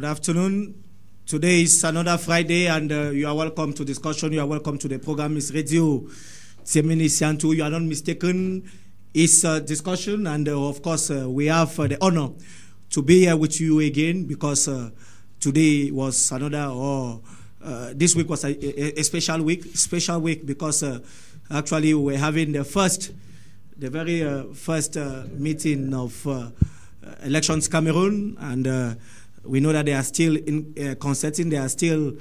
Good afternoon. Today is another Friday, and you are welcome to discussion. You are welcome to the program. It's Radio Tsemini Siantu. You are not mistaken. It's a discussion, and of course, we have the honor to be here with you again because today was another, this week was a special week because actually we're having the very first meeting of Elections Cameroon, and we know that they are still in concerting, they are still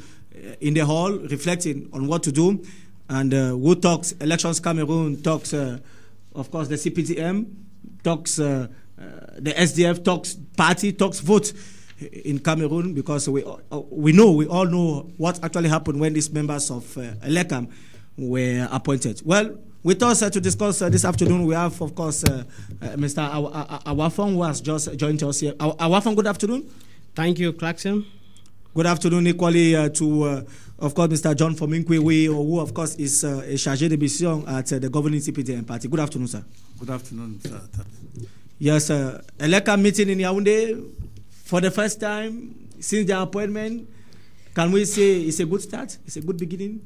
in the hall reflecting on what to do. And who talks Elections Cameroon talks, of course, the CPDM, talks the SDF, talks party, talks vote in Cameroon, because we all know what actually happened when these members of ELECAM were appointed. Well, with us to discuss this afternoon, we have, of course, Mr. Awafong, who has just joined us here. Awafong, good afternoon. Thank you, Clarkson. Good afternoon equally to, of course, Mr. John Fomunki, who, of course, is a chargé de mission at the governing CPDM party. Good afternoon, sir. Good afternoon, sir. Yes, ELECAM meeting in Yaoundé for the first time since their appointment. Can we say it's a good start? It's a good beginning?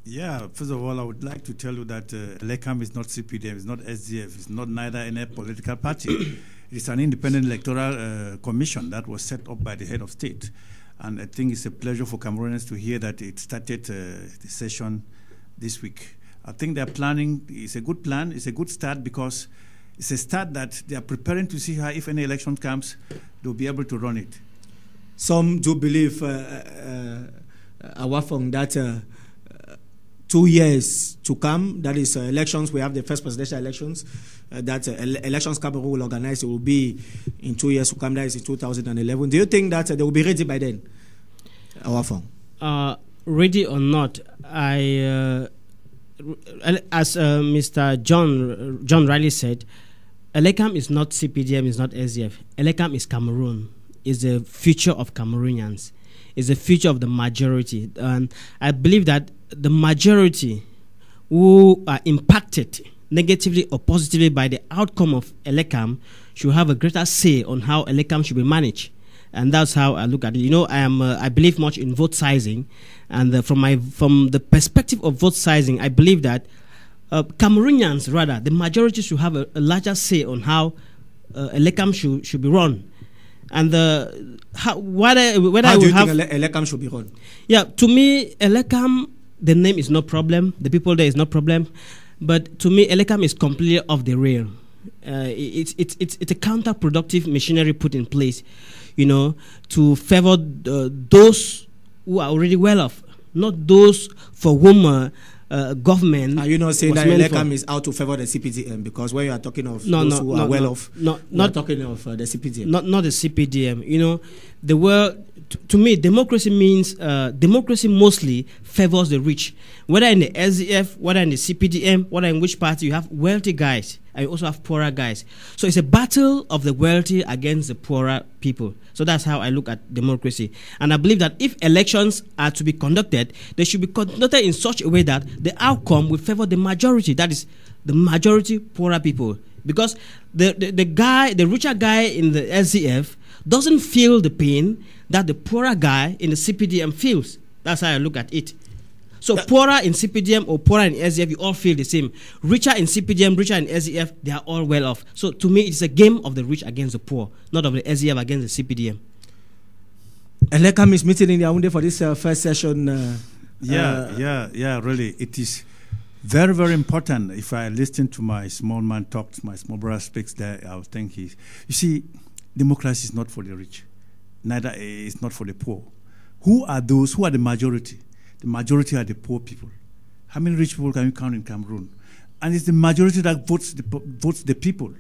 Yeah, first of all, I would like to tell you that ELECAM is not CPDM, it's not SDF, it's not neither any political party. It's an independent electoral commission that was set up by the head of state. And I think it's a pleasure for Cameroonians to hear that it started the session this week. I think they're planning, it's a good plan, it's a good start, because it's a start that they are preparing to see how, if any election comes, they'll be able to run it. Some do believe, Awafong, that 2 years to come, that is elections, we have the first presidential elections, that Elections Cameroon will organize, it will be in 2 years to come, that is in 2011. Do you think that they will be ready by then, Awafong? Ready or not, as Mr. John Riley said, ELECAM is not CPDM, is not SDF. ELECAM is Cameroon, is the future of Cameroonians, is the future of the majority. And I believe that the majority who are impacted negatively or positively by the outcome of ELECAM should have a greater say on how ELECAM should be managed. And that's how I look at it. You know, I believe much in vote sizing, and from the perspective of vote sizing, I believe that Cameroonians, rather, the majority should have a larger say on how ELECAM should be run. And whether do you think ELECAM should be run? Yeah, to me, ELECAM, the name is no problem, the people there is no problem, but to me, ELECAM is completely off the rail. It's a counterproductive machinery put in place, you know, to favor those who are already well off, not those for whom government. Are you not saying that ELECAM is out to favor the CPDM? Because when you are talking of those who are well off, not talking of the CPDM. Not the CPDM. You know, the word, to me, democracy means democracy mostly favors the rich. Whether in the SDF, whether in the CPDM, whether in which party, you have wealthy guys and you also have poorer guys. So it's a battle of the wealthy against the poorer people. So that's how I look at democracy. And I believe that if elections are to be conducted, they should be conducted in such a way that the outcome will favor the majority. That is, the majority poorer people. Because the richer guy in the SDF doesn't feel the pain that the poorer guy in the CPDM feels. That's how I look at it. So poorer in CPDM or poorer in SDF, you all feel the same. Richer in CPDM, richer in SDF, they are all well off. So to me, it's a game of the rich against the poor, not of the SDF against the CPDM. ELECAM is meeting in Yaoundé for this first session. Really. It is very, very important. If I listen to my small man talk, my small brother speaks there, I'll think you see, democracy is not for the rich. Neither is not for the poor. Who are those? Who are the majority? The majority are the poor people. How many rich people can you count in Cameroon? And it's the majority that votes the people.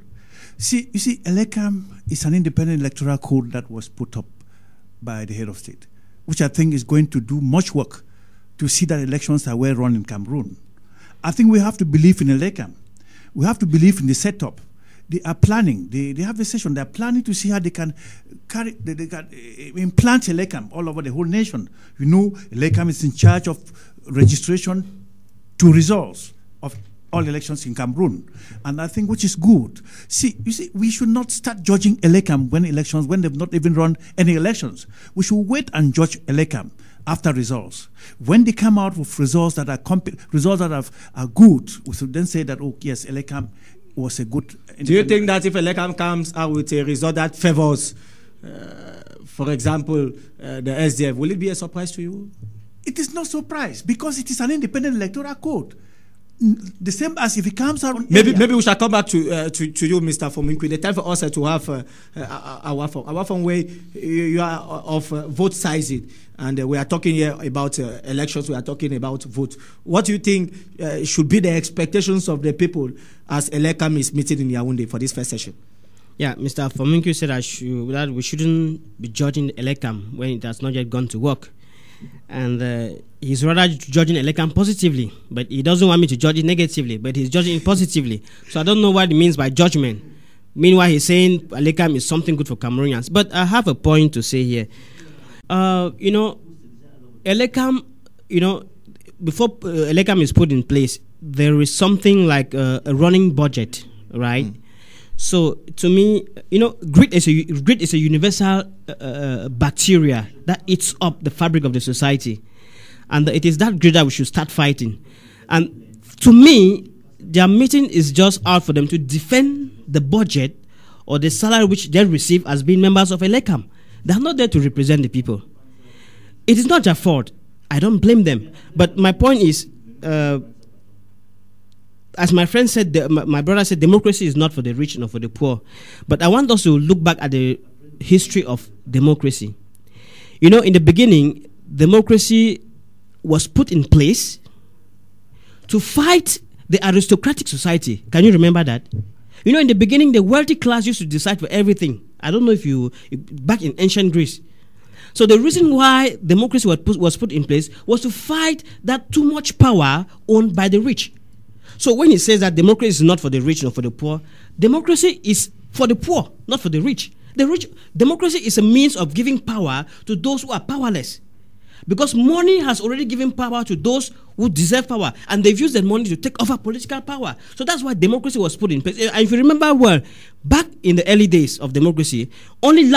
See, you see, ELECAM is an independent electoral code that was put up by the head of state, which I think is going to do much work to see that elections are well run in Cameroon. I think we have to believe in ELECAM. We have to believe in the setup. They are planning. They have a session. They are planning to see how they can implant ELECAM all over the whole nation. You know, ELECAM is in charge of registration to results of all elections in Cameroon, and I think which is good. You see, we should not start judging ELECAM when they've not even run any elections. We should wait and judge ELECAM after results. When they come out with results that are good, we should then say that, oh yes, ELECAM was a good. Do you think that if ELECAM comes out with a result that favors, for example, the SDF, will it be a surprise to you? It is not a surprise because it is an independent electoral code. The same as if it comes out. Maybe we shall come back to you, Mr. Fomunki. The time for us to have Awafong. Awafong, where you are of vote sizing, and we are talking here about elections. We are talking about vote. What do you think should be the expectations of the people as ELECAM is meeting in Yaoundé for this first session? Yeah, Mr. Fomunki said that we shouldn't be judging ELECAM when it has not yet gone to work. And he's rather judging ELECAM positively, but he doesn't want me to judge it negatively, but he's judging it positively. So I don't know what he means by judgment. Meanwhile, he's saying ELECAM is something good for Cameroonians. But I have a point to say here. ELECAM, before ELECAM is put in place, there is something like a running budget, right? So to me, greed is a universal bacteria that eats up the fabric of the society, and it is that greed that we should start fighting. And to me, their meeting is just out for them to defend the budget or the salary which they receive as being members of ELECAM. They are not there to represent the people. It is not their fault. I don't blame them. But my point is, as my friend said, my brother said, democracy is not for the rich nor for the poor. But I want us to look back at the history of democracy. In the beginning, democracy was put in place to fight the aristocratic society. Can you remember that? In the beginning, the wealthy class used to decide for everything. I don't know if back in ancient Greece. So the reason why democracy was put in place was to fight that too much power owned by the rich. So when he says that democracy is not for the rich nor for the poor, democracy is for the poor, not for the rich. Democracy is a means of giving power to those who are powerless. Because money has already given power to those who deserve power, and they've used that money to take over political power. So that's why democracy was put in place. And if you remember well, back in the early days of democracy, only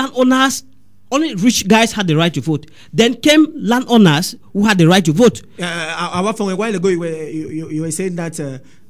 rich guys had the right to vote. Then came landowners who had the right to vote. From a while ago, you were saying that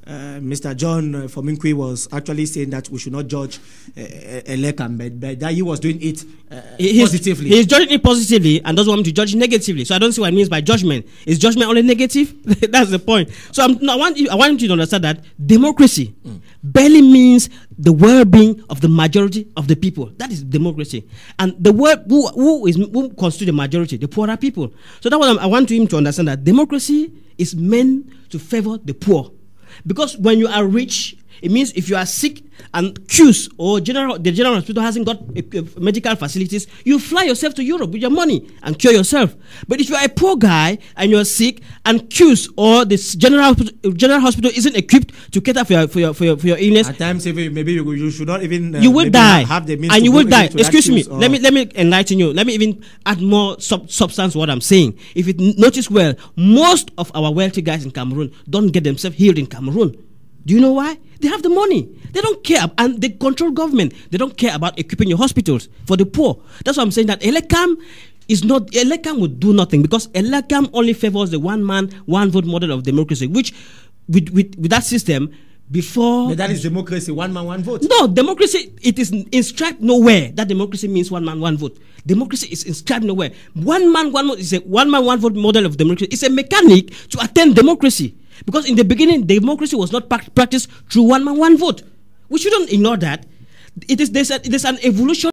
Mr. John Fomunki was actually saying that we should not judge ELECAM, but that he was doing it positively. He's judging it positively and doesn't want me to judge it negatively. So I don't see what it means by judgment. Is judgment only negative? That's the point. So I want you to understand that democracy barely means the well-being of the majority of the people. That is democracy. And the word who constitute the majority? The poorer people. So that's what I want him to understand, that democracy is meant to favor the poor. Because when you are rich, it means if you are sick and queues or the general hospital hasn't got medical facilities, you fly yourself to Europe with your money and cure yourself. But if you are a poor guy and you're sick and queues or the general hospital isn't equipped to cater for your illness, at times maybe you should not even you will die have the means and to you will die. Excuse me. Or... Let me enlighten you. Let me even add more substance to what I'm saying. If you notice well, most of our wealthy guys in Cameroon don't get themselves healed in Cameroon. Do you know why? They have the money. They don't care, and they control government. They don't care about equipping your hospitals for the poor. That's why I'm saying that ELECAM would do nothing, because ELECAM only favors the one man, one vote model of democracy, which with that system before. But that is democracy, one man, one vote. No, democracy, it is inscribed nowhere that democracy means one man, one vote. Democracy is inscribed nowhere. One man, one vote is a one man, one vote model of democracy. It's a mechanic to attain democracy. Because in the beginning, democracy was not practiced through one man, one vote. We shouldn't ignore that. There's an evolution